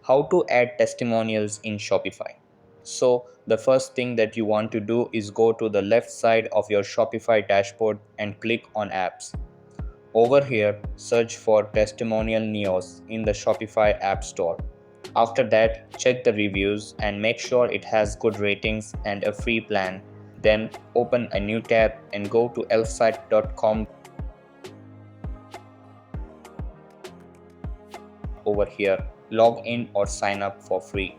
How to add testimonials in Shopify. So, the first thing that you want to do is go to the left side of your Shopify dashboard and click on Apps. Over here, search for Testimonial Neos in the Shopify App Store. After that, check the reviews and make sure it has good ratings and a free plan. Then open a new tab and go to elfsite.com. Over here, log in or sign up for free.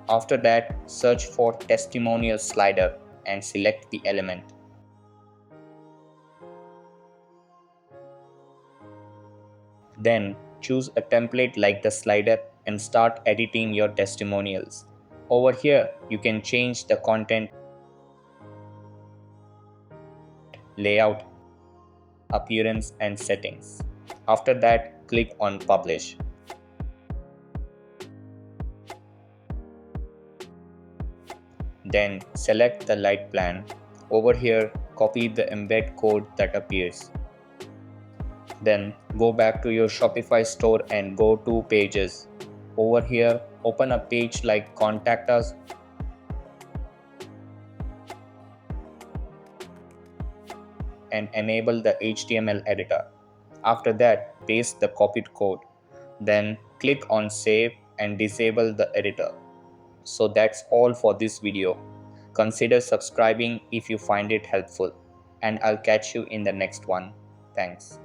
After that, search for Testimonial slider and select the element. Then choose a template like the slider and start editing your testimonials. Over here, you can change the content, layout, appearance, and settings. After that, click on Publish. Then select the light plan. Over here, copy the embed code that appears. Then go back to your Shopify store and go to Pages. Over here, open a page like Contact Us and enable the HTML editor. After that, paste the copied code. Then click on Save and disable the editor. So that's all for this video. Consider subscribing if you find it helpful, and I'll catch you in the next one. Thanks.